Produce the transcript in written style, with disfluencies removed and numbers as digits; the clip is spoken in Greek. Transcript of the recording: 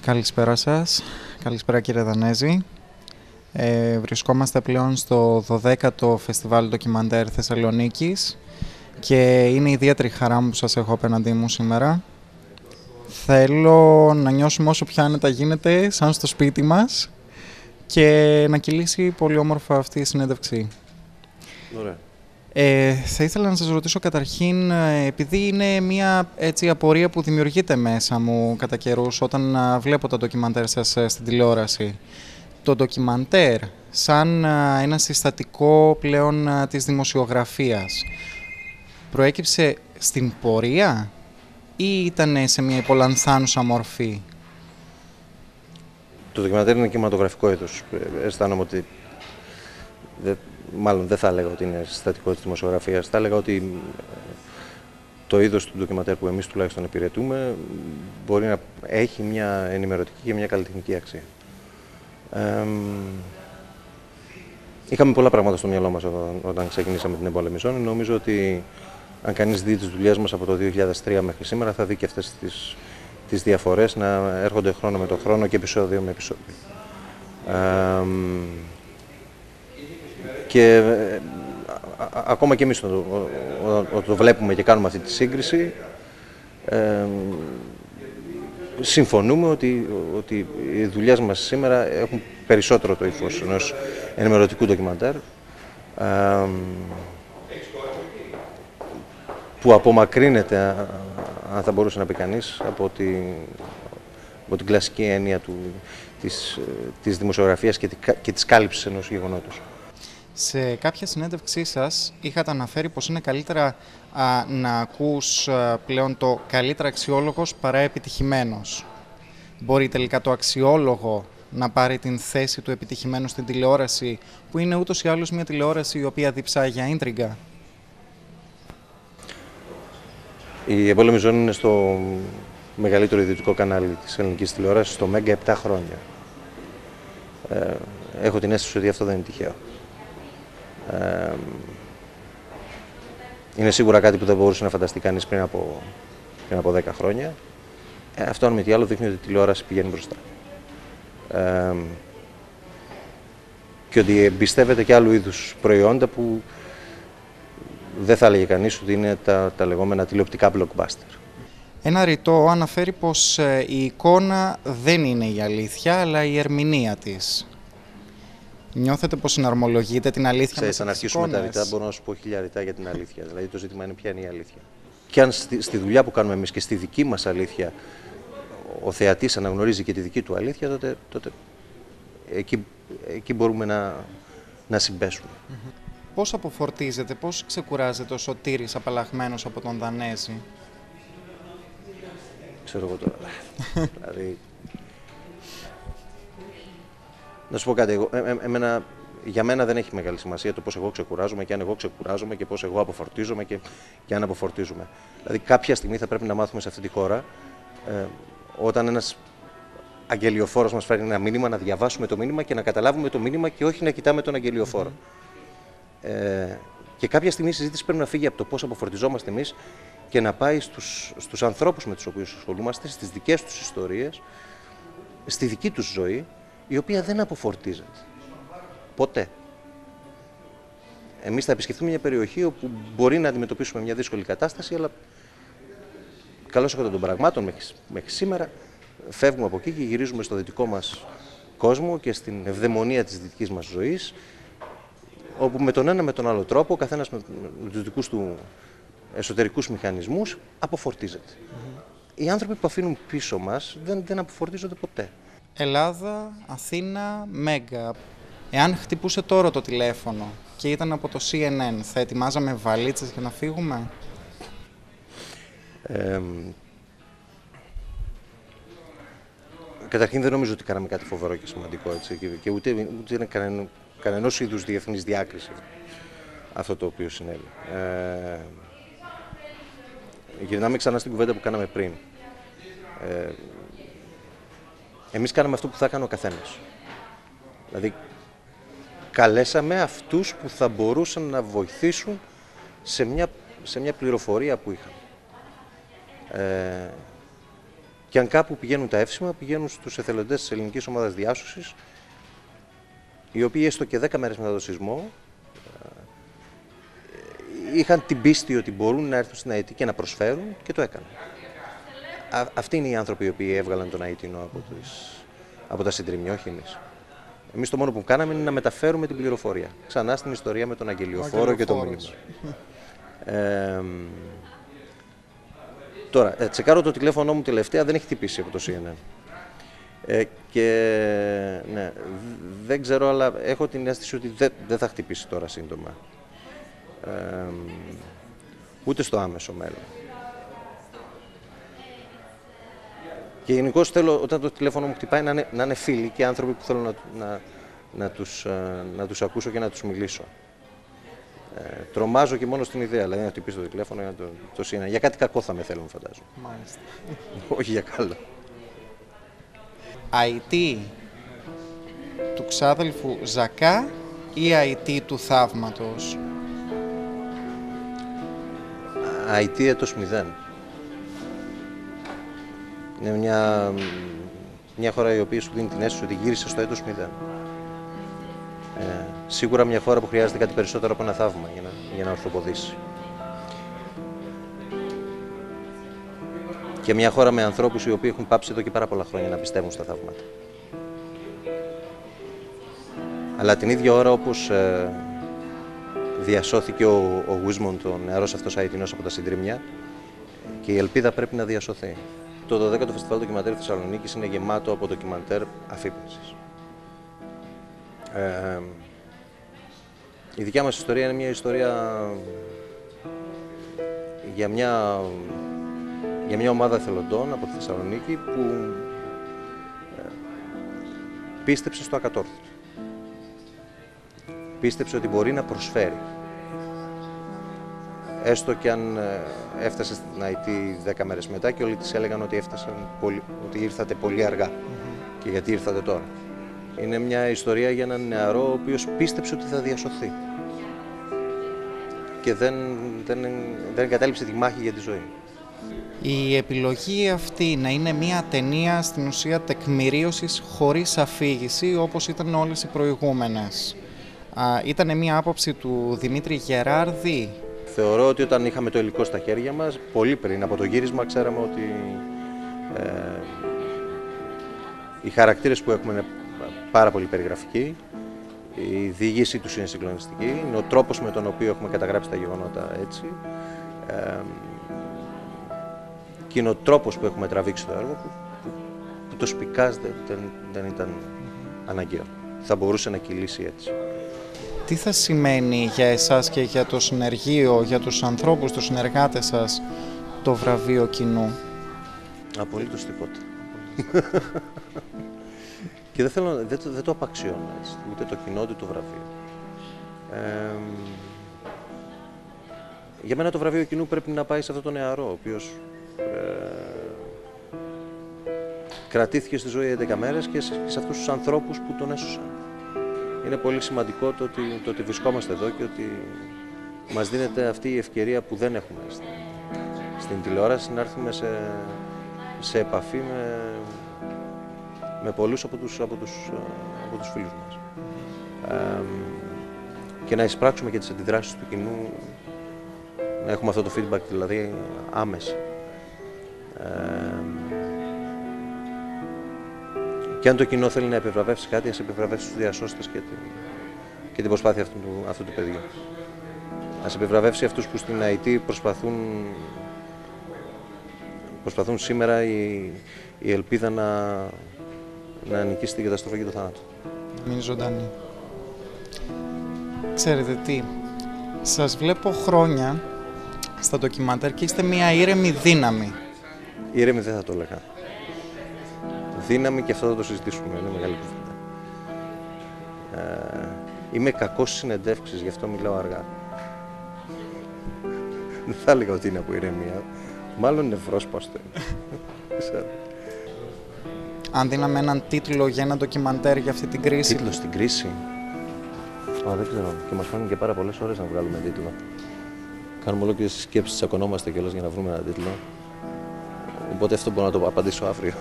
Καλησπέρα σας. Καλησπέρα κύριε Δανέζη. Βρισκόμαστε πλέον στο 12ο Φεστιβάλ Ντοκιμαντέρ Θεσσαλονίκης και είναι ιδιαίτερη χαρά μου που σας έχω απέναντί μου σήμερα. Θέλω να νιώσουμε όσο πιο άνετα γίνεται, σαν στο σπίτι μας, και να κυλήσει πολύ όμορφα αυτή η συνέντευξη. Ωραία. Θα ήθελα να σας ρωτήσω καταρχήν, επειδή είναι μια έτσι απορία που δημιουργείται μέσα μου κατά καιρούς όταν βλέπω τα ντοκιμαντέρ σας στην τηλεόραση. Το ντοκιμαντέρ σαν ένα συστατικό πλέον της δημοσιογραφίας προέκυψε στην πορεία ή ήταν σε μια υπολανθάνουσα μορφή? Το ντοκιμαντέρ είναι κινηματογραφικό είδος. Αισθάνομαι ότι μάλλον δεν θα έλεγα ότι είναι συστατικό της δημοσιογραφίας. Θα έλεγα ότι το είδος του ντοκιμαντέρ που εμείς τουλάχιστον υπηρετούμε μπορεί να έχει μια ενημερωτική και μια καλλιτεχνική αξία. Είχαμε πολλά πράγματα στο μυαλό μας όταν ξεκινήσαμε την εμπόλεμη ζώνη. Νομίζω ότι αν κανείς δει τις δουλειές μας από το 2003 μέχρι σήμερα θα δει και αυτές τις διαφορές να έρχονται χρόνο με το χρόνο και επεισόδιο με επεισόδιο. Και ακόμα και εμείς όταν το βλέπουμε και κάνουμε αυτή τη σύγκριση, συμφωνούμε ότι οι δουλειές μας σήμερα έχουν περισσότερο το ύφος ενός ενημερωτικού ντοκιμαντέρ, που απομακρύνεται, αν θα μπορούσε να πει κανείς, από την κλασική έννοια της δημοσιογραφίας και της κάλυψης ενός γεγονότος. Σε κάποια συνέντευξή σας είχατε αναφέρει πως είναι καλύτερα να ακούς πλέον το καλύτερα αξιόλογος παρά επιτυχημένος. Μπορεί τελικά το αξιόλογο να πάρει την θέση του επιτυχημένου στην τηλεόραση, που είναι ούτως ή άλλως μια τηλεόραση η οποία διψάει για ίντριγκα? Η εμπόλεμη ζώνη είναι στο μεγαλύτερο ιδιωτικό κανάλι της ελληνικής τηλεόρασης, στο Μέγκα, 7 χρόνια. Έχω την αίσθηση ότι αυτό δεν είναι τυχαίο. Είναι σίγουρα κάτι που δεν μπορούσε να φανταστεί κανείς πριν από 10 χρόνια. Αυτό, αν μη τι άλλο, δείχνει ότι η τηλεόραση πηγαίνει μπροστά. Και ότι εμπιστεύεται και άλλου είδους προϊόντα που δεν θα έλεγε κανείς ότι είναι τα λεγόμενα τηλεοπτικά blockbuster. Ένα ρητό αναφέρει πως η εικόνα δεν είναι η αλήθεια, αλλά η ερμηνεία της. Νιώθετε πως συναρμολογείτε την αλήθεια μέσα να στις αρχίσουμε εικόνες? τα ρητά, μπορώ να σου πω 1000 ρητά για την αλήθεια. Δηλαδή το ζήτημα είναι ποια είναι η αλήθεια. Και αν στη δουλειά που κάνουμε εμείς και στη δική μας αλήθεια ο θεατής αναγνωρίζει και τη δική του αλήθεια, τότε εκεί μπορούμε να συμπέσουμε. Πώς αποφορτίζεται, πώς ξεκουράζεται ο Σωτήρης απαλλαγμένος από τον Δανέζη? Ξέρω εγώ τώρα. Δηλαδή, να σου πω κάτι, για μένα δεν έχει μεγάλη σημασία το πώς εγώ ξεκουράζομαι και αν εγώ ξεκουράζομαι και πώς εγώ αποφορτίζομαι και αν αποφορτίζομαι. Δηλαδή κάποια στιγμή θα πρέπει να μάθουμε σε αυτή τη χώρα, όταν ένας αγγελιοφόρος μας φέρνει ένα μήνυμα, να διαβάσουμε το μήνυμα και να καταλάβουμε το μήνυμα και όχι να κοιτάμε τον αγγελιοφόρο. Και κάποια στιγμή η συζήτηση πρέπει να φύγει από το πώς αποφορτιζόμαστε εμείς και να πάει στους ανθρώπους με τους οποίους ασχολούμαστε, στις δικές τους ιστορίες, στη δική τους ζωή, η οποία δεν αποφορτίζεται. Ποτέ. Εμείς θα επισκεφθούμε μια περιοχή όπου μπορεί να αντιμετωπίσουμε μια δύσκολη κατάσταση, αλλά καλώς έκατα των πραγμάτων μέχρι σήμερα φεύγουμε από εκεί και γυρίζουμε στο δυτικό μας κόσμο και στην ευδαιμονία της δυτικής μας ζωής, όπου με τον ένα με τον άλλο τρόπο, ο καθένας με τους δικούς του εσωτερικούς μηχανισμούς αποφορτίζεται. Οι άνθρωποι που αφήνουν πίσω μας δεν αποφορτίζονται ποτέ. Ελλάδα, Αθήνα, Μέγκα. Εάν χτυπούσε τώρα το τηλέφωνο και ήταν από το CNN, θα ετοιμάζαμε βαλίτσες για να φύγουμε? Καταρχήν δεν νομίζω ότι κάναμε κάτι φοβερό και σημαντικό, έτσι, και ούτε είναι κανενός είδους διεθνής διάκριση αυτό το οποίο συνέβη. Γυρνάμε ξανά στην κουβέντα που κάναμε πριν. Εμείς κάναμε αυτό που θα έκανε ο καθένας. Δηλαδή, καλέσαμε αυτούς που θα μπορούσαν να βοηθήσουν σε μια πληροφορία που είχαμε. Και αν κάπου πηγαίνουν τα εύσημα, πηγαίνουν στους εθελοντές της Ελληνικής Ομάδας Διάσωσης, οι οποίοι έστω και 10 μέρες μετά το σεισμό είχαν την πίστη ότι μπορούν να έρθουν στην Αιτή και να προσφέρουν και το έκαναν. Αυτοί είναι οι άνθρωποι οι οποίοι έβγαλαν τον Αιτινό από τα συντρίμμια, όχι εμείς. Εμείς το μόνο που κάναμε είναι να μεταφέρουμε την πληροφορία. Ξανά στην ιστορία με τον Αγγελιοφόρο και το μήνυμα. Τώρα, τσεκάρω το τηλέφωνο μου τελευταία, δεν έχει χτυπήσει από το CNN. Και ναι, δεν ξέρω, αλλά έχω την αίσθηση ότι δεν θα χτυπήσει τώρα σύντομα. Ούτε στο άμεσο μέλλον. Και γενικώς θέλω, όταν το τηλέφωνο μου χτυπάει, να είναι φίλοι και άνθρωποι που θέλω να τους ακούσω και να τους μιλήσω. Τρομάζω και μόνο στην ιδέα, δηλαδή να χτυπήσω το τηλέφωνο για το CNN. Για κάτι κακό θα με θέλουν, φαντάζομαι. Μάλιστα. Όχι για καλό. Αιτή του ξάδελφου Ζακά ή αιτή του θαύματος? Αιτή έτος 0. Είναι μια χώρα η οποία σου δίνει την αίσθηση ότι γύρισε στο έτος 0. Σίγουρα μια χώρα που χρειάζεται κάτι περισσότερο από ένα θαύμα για να ορθοποδήσει. Και μια χώρα με ανθρώπους οι οποίοι έχουν πάψει εδώ και πάρα πολλά χρόνια να πιστεύουν στα θαύματα. Αλλά την ίδια ώρα όπως διασώθηκε ο Γουίσμοντ, ο νεαρός αυτός Αιτινός από τα συντρίμμια, και η ελπίδα πρέπει να διασωθεί. Το 12ο Φεστιβάλ Ντοκιμαντέρ Θεσσαλονίκης είναι γεμάτο από ντοκιμαντέρ αφύπνισης. Η δικιά μας ιστορία είναι μια ιστορία για μια ομάδα εθελοντών από τη Θεσσαλονίκη που πίστεψε στο ακατόρθωτο. Πίστεψε ότι μπορεί να προσφέρει. Έστω και αν έφτασε στην Αιτή 10 μέρες μετά και όλοι της έλεγαν ότι ότι ήρθατε πολύ αργά. Και γιατί ήρθατε τώρα. Είναι μια ιστορία για έναν νεαρό ο οποίος πίστεψε ότι θα διασωθεί. Και δεν εγκατέλειψε τη μάχη για τη ζωή. Η επιλογή αυτή να είναι μια ταινία στην ουσία τεκμηρίωσης χωρίς αφήγηση, όπως ήταν όλες οι προηγούμενες, ήταν μια άποψη του Δημήτρη Γεράρδη. Θεωρώ ότι όταν είχαμε το υλικό στα χέρια μας, πολύ πριν από το γύρισμα, ξέραμε ότι οι χαρακτήρες που έχουμε είναι πάρα πολύ περιγραφικοί, η διήγησή τους είναι συγκλονιστική, είναι ο τρόπος με τον οποίο έχουμε καταγράψει τα γεγονότα έτσι, και είναι ο τρόπος που έχουμε τραβήξει το έργο που το σπικάζ δεν ήταν αναγκαίο. Θα μπορούσε να κυλήσει έτσι. Τι θα σημαίνει για εσάς και για το συνεργείο, για τους ανθρώπους, τους συνεργάτες σας, το βραβείο κοινού? Απολύτως τίποτα. Και δεν το απαξιώνω έτσι, ούτε το κοινό, ούτε το βραβείο. Για μένα το βραβείο κοινού πρέπει να πάει σε αυτό το νεαρό, ο οποίος κρατήθηκε στη ζωή 11 μέρες και σε αυτούς τους ανθρώπους που τον έσωσαν. Είναι πολύ σημαντικό το ότι βρισκόμαστε εδώ και ότι μας δίνεται αυτή η ευκαιρία που δεν έχουμε στην τηλεόραση, να έρθουμε σε επαφή με πολλούς από τους φίλους μας. Και να εισπράξουμε και τις αντιδράσεις του κοινού, να έχουμε αυτό το feedback δηλαδή άμεσα. Και αν το κοινό θέλει να επιβραβεύσει κάτι, ας επιβραβεύσει τους διασώστες και την προσπάθεια αυτού του παιδιού. Ας επιβραβεύσει αυτούς που στην Αιτή προσπαθούν σήμερα η ελπίδα να νικήσει την καταστροφή και το θάνατο. Μείνει ζωντανή. Ξέρετε τι, σας βλέπω χρόνια στα ντοκιμαντέρ και είστε μια ήρεμη δύναμη. Ήρεμη δεν θα το έλεγα. Δύναμη, και αυτό θα το συζητήσουμε, είναι μεγάλη κουβέντα. Είμαι κακός στις συνεντεύξεις, γι' αυτό μιλάω αργά. Δεν θα έλεγα ότι είναι από ηρεμία, μάλλον νευρόσπαστο είναι. Αν δίναμε έναν τίτλο για ένα ντοκιμαντέρ για αυτή την κρίση. Τίτλο στην κρίση. Δεν ξέρω. Και μας φάνηκε και πάρα πολλές ώρες να βγάλουμε τίτλο. Κάνουμε ολόκληρες σκέψεις, τσακωνόμαστε κιόλας για να βρούμε ένα τίτλο. Οπότε αυτό μπορώ να το απαντήσω αύριο.